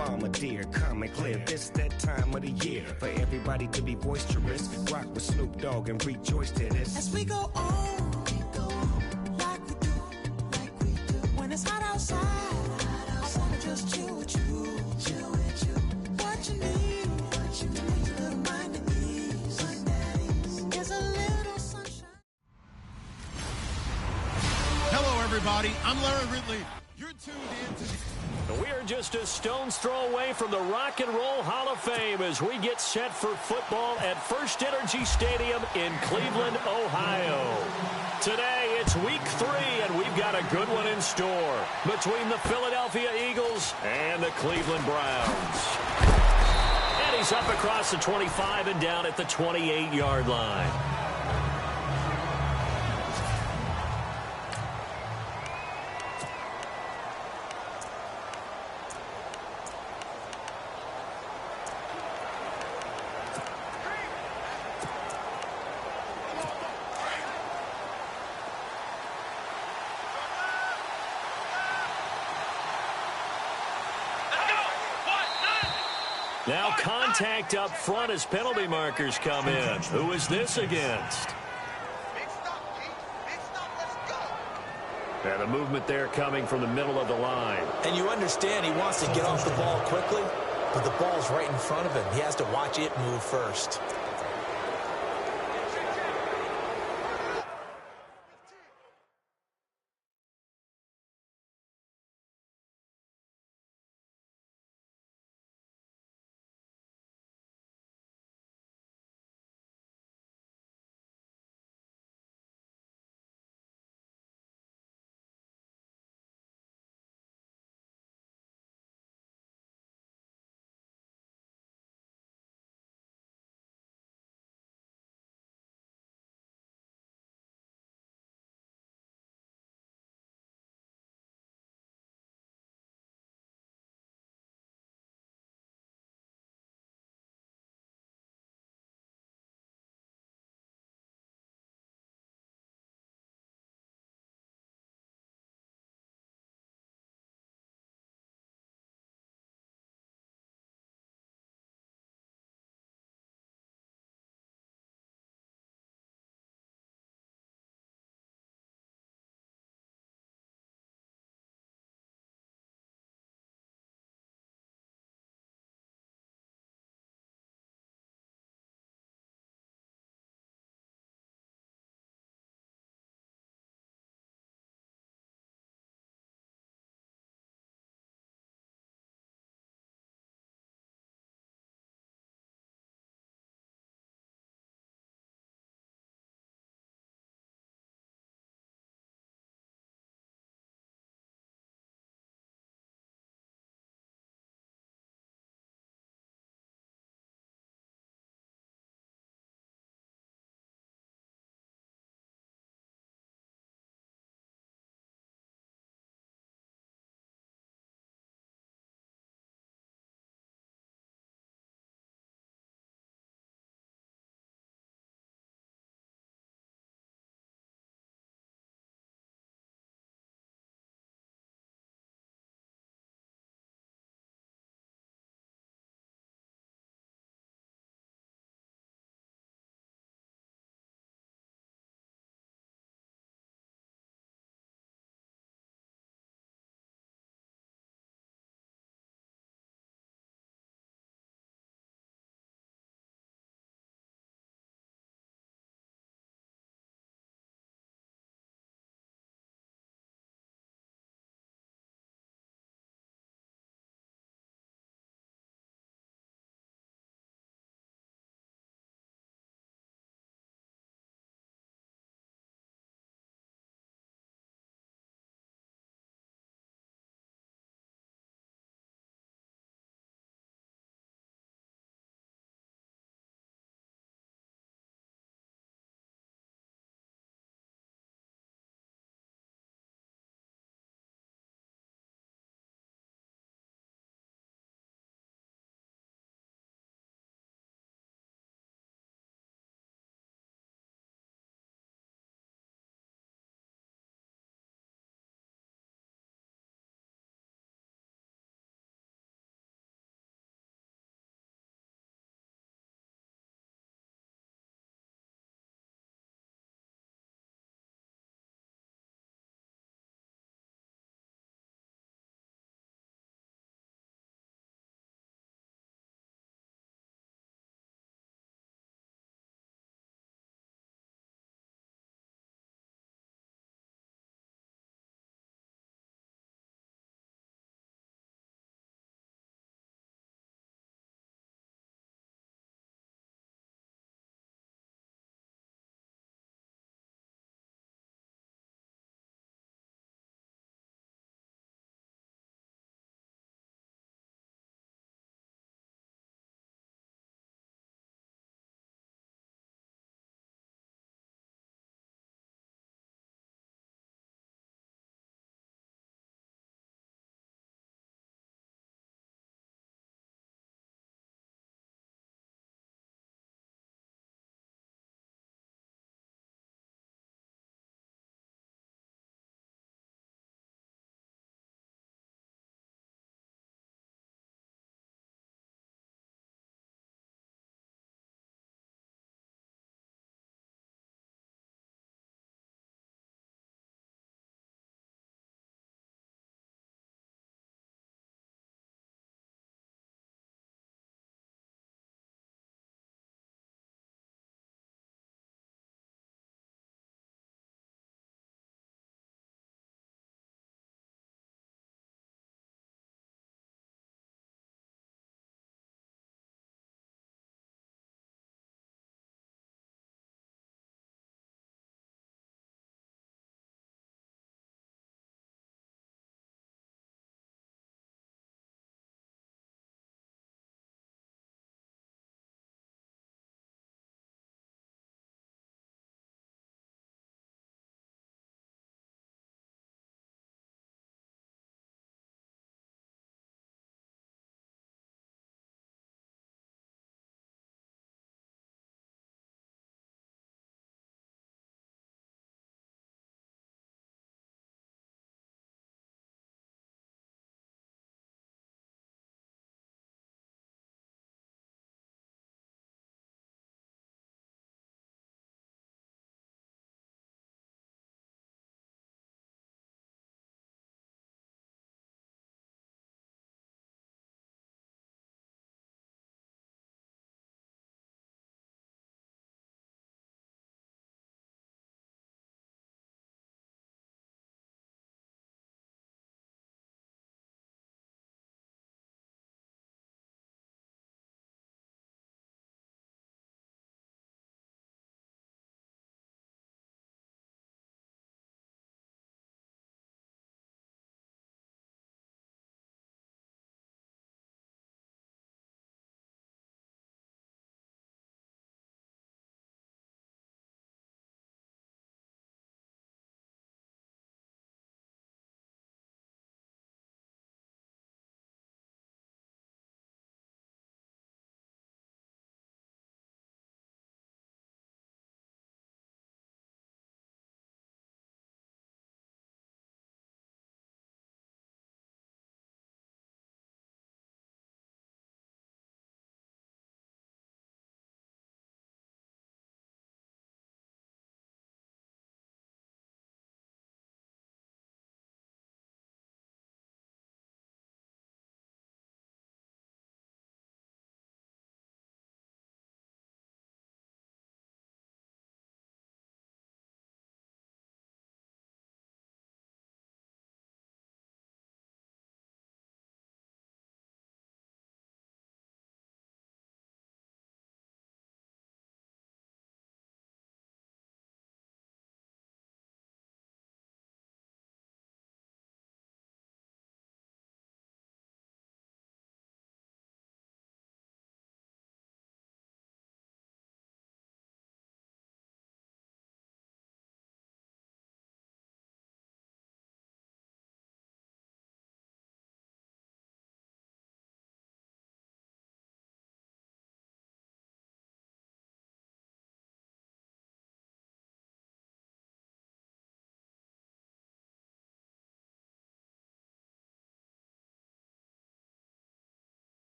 bombardier, come and clear. This that time of the year for everybody to be boisterous. Rock with Snoop Dogg and rejoice to this. As we go on, like we do. When it's hot outside, I wanna just chill with you. What you need, a little mind at ease. There's a little sunshine. Hello, everybody. I'm Larry Ridley. You're tuned in to We're just a stone's throw away from the Rock and Roll Hall of Fame as we get set for football at First Energy Stadium in Cleveland, Ohio. Today, it's week 3, and we've got a good one in store between the Philadelphia Eagles and the Cleveland Browns. And he's up across the 25 and down at the 28-yard line. Now contact up front as penalty markers come in. Who is this against? And the movement there coming from the middle of the line. And you understand he wants to get off the ball quickly, but the ball's right in front of him. He has to watch it move first.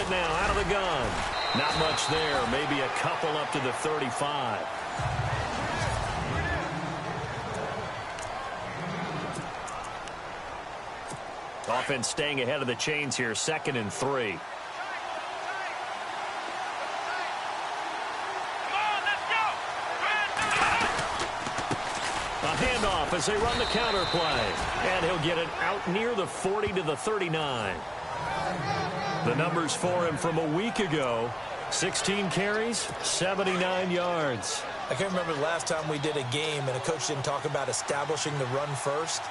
it now out of the gun. Not much there. Maybe a couple up to the 35. Offense staying ahead of the chains here. 2nd and 3. A handoff as they run the counter play. And he'll get it out near the 40 to the 39. The numbers for him from a week ago. 16 carries, 79 yards. I can't remember the last time we did a game and a coach didn't talk about establishing the run first.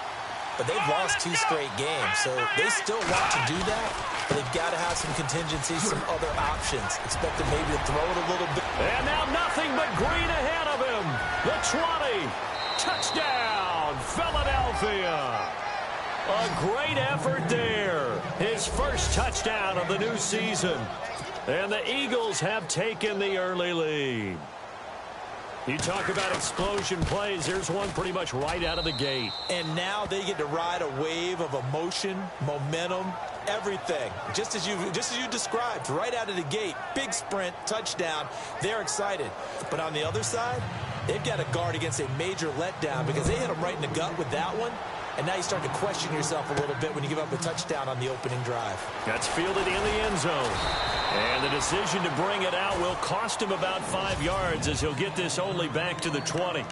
But they've lost 2 straight games, so they still want to do that. But they've got to have some contingencies, some other options. Expect them maybe to throw it a little bit. And now nothing but green ahead of him. The 20. Touchdown, Philadelphia. A great effort there. His first touchdown of the new season. And the Eagles have taken the early lead. You talk about explosion plays. Here's one pretty much right out of the gate. And now they get to ride a wave of emotion, momentum, everything. Just as you described, right out of the gate. Big sprint, touchdown. They're excited. But on the other side, they've got to guard against a major letdown because they hit them right in the gut with that one. And now you start to question yourself a little bit when you give up a touchdown on the opening drive. That's fielded in the end zone. And the decision to bring it out will cost him about 5 yards as he'll get this only back to the 20.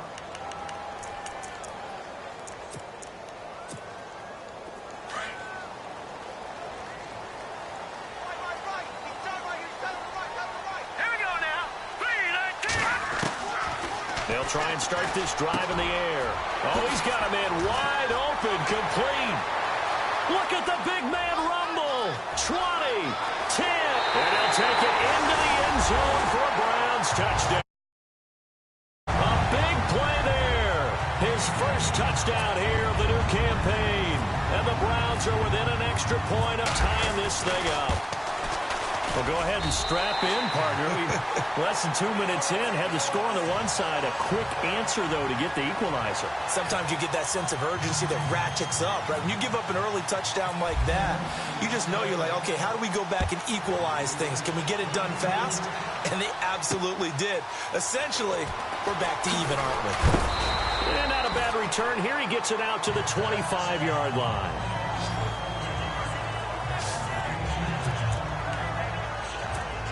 They'll try and start this drive in the air. Oh, he's got a man wide open, complete. Look at the big man rumble. 20, 10, and he'll take it into the end zone for a Browns touchdown. A big play there. His first touchdown here of the new campaign. And the Browns are within an extra point of tying this thing up. Well, go ahead and strap in, partner. Less than 2 minutes in, had the score on the one side. A quick answer, though, to get the equalizer. Sometimes you get that sense of urgency that ratchets up, right? When you give up an early touchdown like that, you just know you're like, okay, how do we go back and equalize things? Can we get it done fast? And they absolutely did. Essentially, we're back to even, aren't we? And not a bad return. Here he gets it out to the 25-yard line.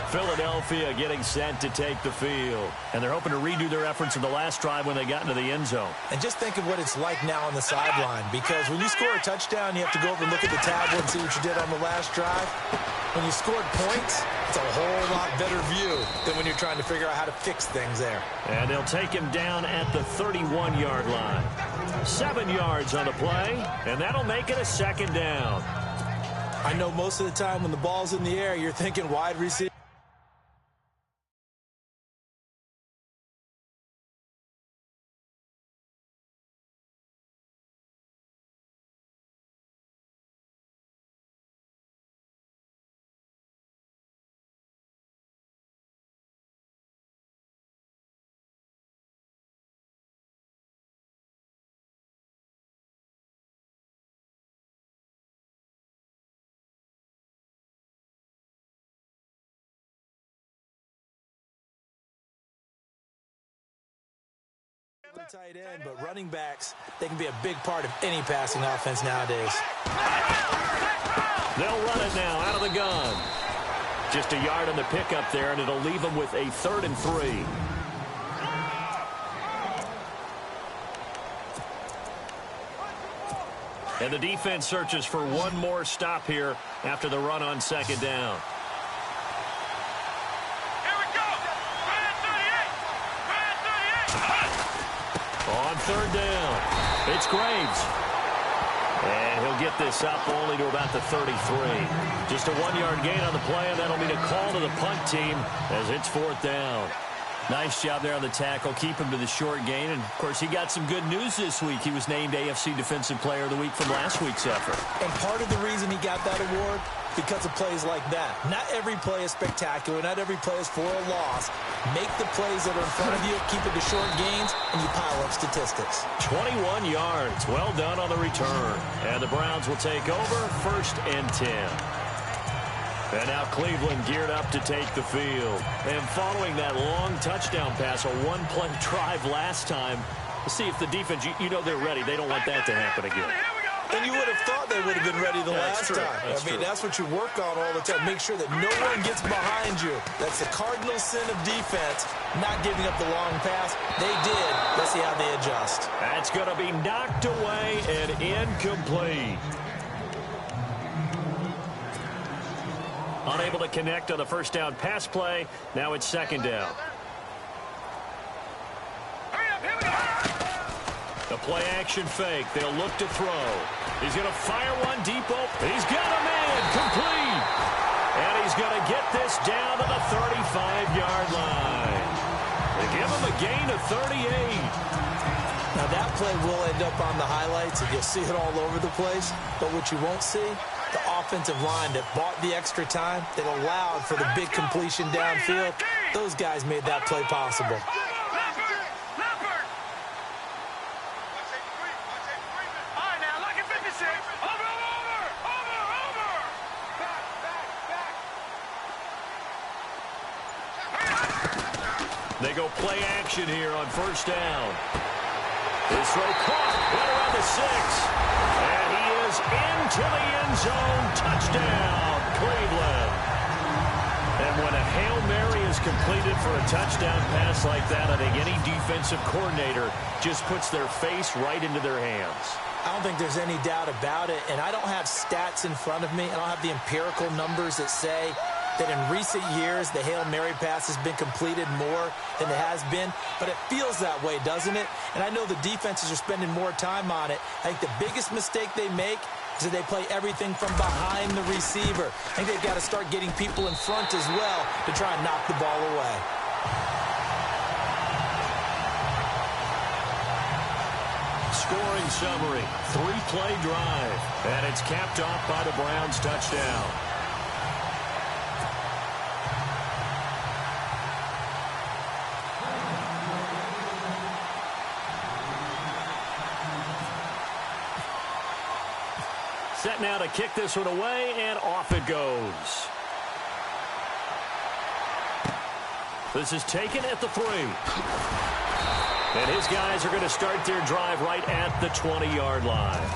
Philadelphia getting set to take the field. And they're hoping to redo their efforts in the last drive when they got into the end zone. And just think of what it's like now on the sideline, because when you score a touchdown, you have to go over and look at the tablet and see what you did on the last drive. When you scored points, it's a whole lot better view than when you're trying to figure out how to fix things there. And they'll take him down at the 31-yard line. 7 yards on the play, and that'll make it a second down. I know most of the time when the ball's in the air, you're thinking wide receiver. Tight end, but running backs, they can be a big part of any passing offense nowadays. They'll run it now out of the gun. Just a yard on the pickup there, and it'll leave them with a 3rd and 3. And the defense searches for one more stop here after the run on 2nd down. On 3rd down, it's Graves. And he'll get this up only to about the 33. Just a 1-yard gain on the play, and that'll mean a call to the punt team as it's 4th down. Nice job there on the tackle. Keep him to the short gain. And, of course, he got some good news this week. He was named AFC Defensive Player of the Week from last week's effort. And part of the reason he got that award, because of plays like that. Not every play is spectacular. Not every play is for a loss. Make the plays that are in front of you, keep it to short gains, and you pile up statistics. 21 yards. Well done on the return. And the Browns will take over 1st and 10. And now Cleveland geared up to take the field. And following that long touchdown pass, a one-play drive last time, let's see if the defense, you know they're ready. They don't want that to happen again. And you would have thought they would have been ready the last time. That's what you work on all the time. Make sure that no one gets behind you. That's the cardinal sin of defense, not giving up the long pass. They did. Let's see how they adjust. That's going to be knocked away and incomplete. Unable to connect on the first down pass play. Now it's second down. The play-action fake. They'll look to throw. He's going to fire one deep open. He's got a man complete. And he's going to get this down to the 35-yard line. They give him a gain of 38. Now, that play will end up on the highlights, and you'll see it all over the place. But what you won't see, the offensive line that bought the extra time, that allowed for the big completion downfield, those guys made that play possible. They go play action here on first down. His throw caught right around the 6. And he is into the end zone. Touchdown, Cleveland. And when a Hail Mary is completed for a touchdown pass like that, I think any defensive coordinator just puts their face right into their hands. I don't think there's any doubt about it. And I don't have stats in front of me. I don't have the empirical numbers that say that in recent years, the Hail Mary pass has been completed more than it has been. But it feels that way, doesn't it? And I know the defenses are spending more time on it. I think the biggest mistake they make is that they play everything from behind the receiver. I think they've got to start getting people in front as well to try and knock the ball away. Scoring summary, 3-play drive. And it's capped off by the Browns' touchdown. Set now to kick this one away, and off it goes. This is taken at the 3. And his guys are going to start their drive right at the 20-yard line.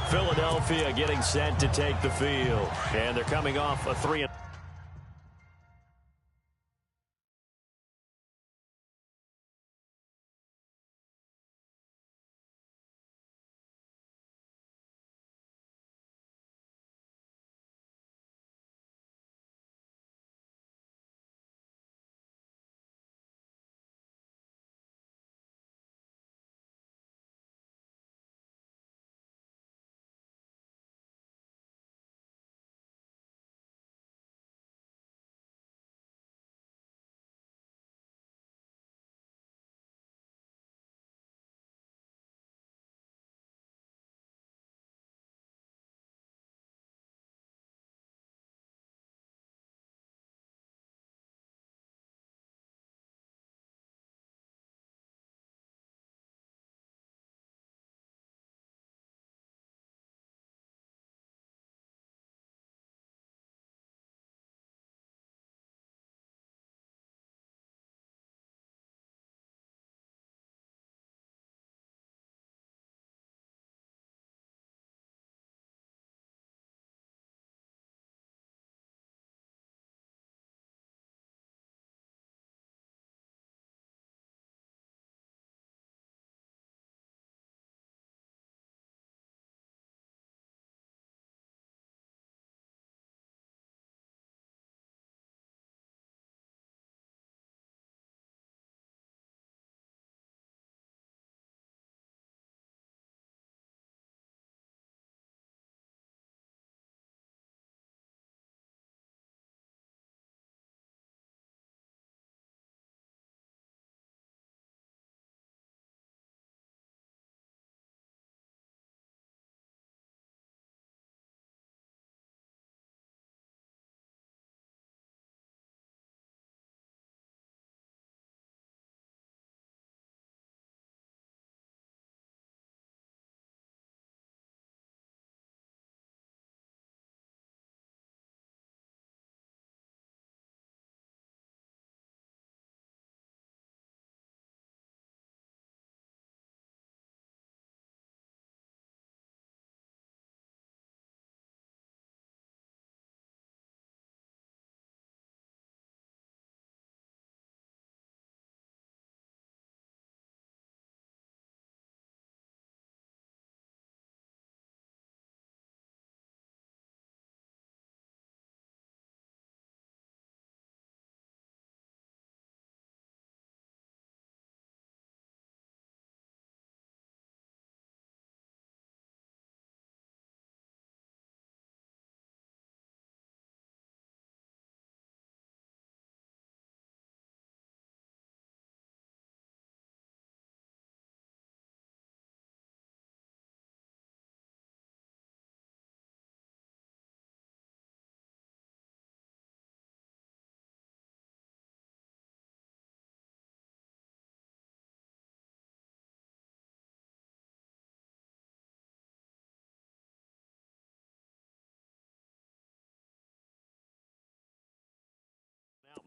Philadelphia getting set to take the field. And they're coming off a 3.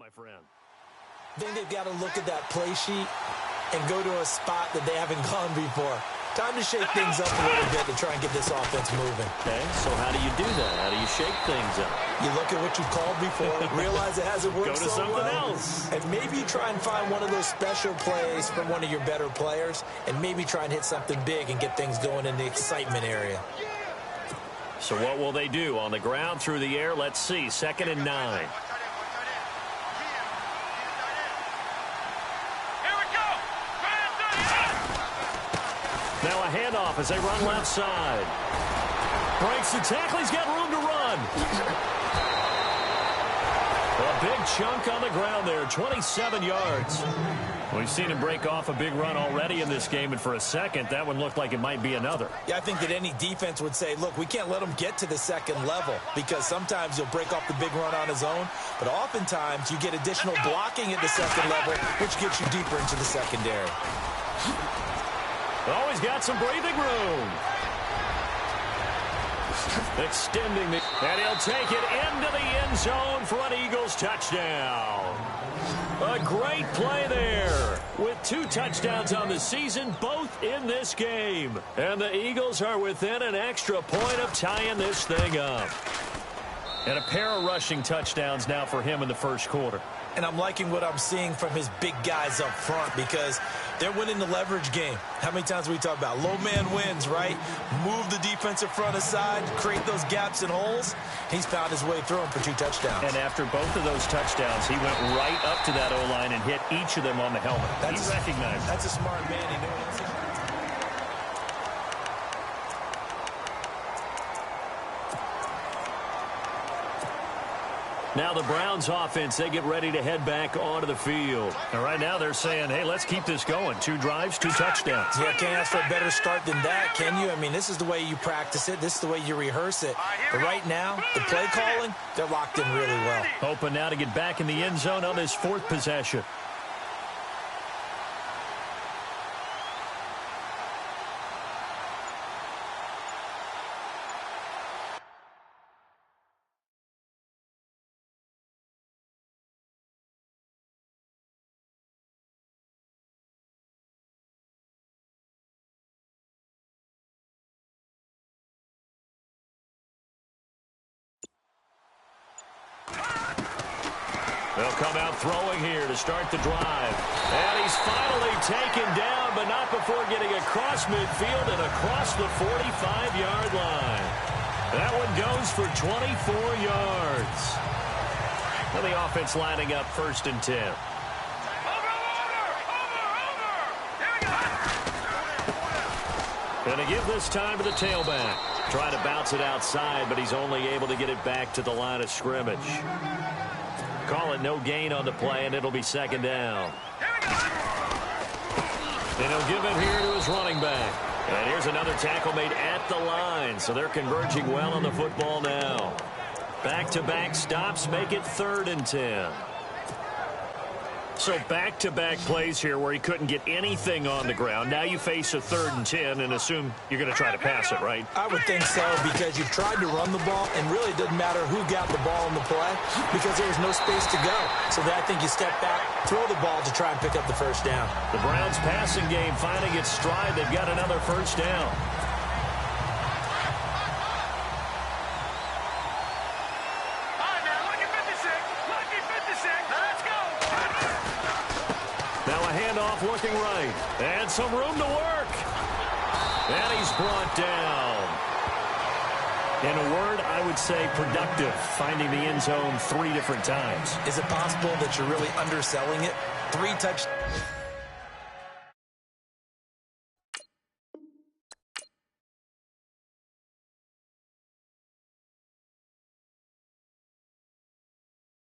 my friend. I think they've got to look at that play sheet and go to a spot that they haven't gone before. Time to shake things up a little bit to try and get this offense moving. Okay, so how do you do that? How do you shake things up? You look at what you've called before, realize it hasn't worked Go to so something well, else. and maybe try and find one of those special plays from one of your better players, and maybe try and hit something big and get things going in the excitement area. So what will they do? On the ground, through the air? Let's see. 2nd and 9. Now a handoff as they run left side. Breaks the tackle. He's got room to run. A big chunk on the ground there, 27 yards. We've seen him break off a big run already in this game, and for a second, that one looked like it might be another. Yeah, I think that any defense would say, look, we can't let him get to the second level because sometimes he'll break off the big run on his own, but oftentimes you get additional blocking at the second level, which gets you deeper into the secondary. Always got some breathing room. Extending the... And he'll take it into the end zone for an Eagles touchdown. A great play there. With 2 touchdowns on the season, both in this game. And the Eagles are within an extra point of tying this thing up. And a pair of rushing touchdowns now for him in the first quarter. And I'm liking what I'm seeing from his big guys up front because they're winning the leverage game. How many times we talk about low man wins, right? Move the defensive front aside, create those gaps and holes. He's found his way through them for 2 touchdowns. And after both of those touchdowns, he went right up to that O-line and hit each of them on the helmet. He recognized that's a smart man. He knows. Now the Browns offense, they get ready to head back onto the field. And right now they're saying, hey, let's keep this going. 2 drives, 2 touchdowns. Yeah, can't ask for a better start than that, can you? I mean, this is the way you practice it. This is the way you rehearse it. But right now, the play calling, they're locked in really well. Hoping now to get back in the end zone on this 4th possession. They'll come out throwing here to start the drive. And he's finally taken down, but not before getting across midfield and across the 45-yard line. That one goes for 24 yards. And the offense lining up 1st and 10. Going to give this time to the tailback. Trying to bounce it outside, but he's only able to get it back to the line of scrimmage. Call it no gain on the play, and it'll be 2nd down. And he'll give it here to his running back. And here's another tackle made at the line, so they're converging well on the football now. Back-to-back stops make it 3rd and 10. So back-to-back plays here where he couldn't get anything on the ground. Now you face a 3rd and 10 and assume you're going to try to pass it, right? I would think so because you've tried to run the ball, and really it doesn't matter who got the ball in the play because there's no space to go. So then I think you step back, throw the ball to try and pick up the 1st down. The Browns passing game finding its stride. They've got another 1st down. Looking right, and some room to work. And he's brought down. In a word, I would say productive, finding the end zone 3 different times. Is it possible that you're really underselling it? 3 touchdowns.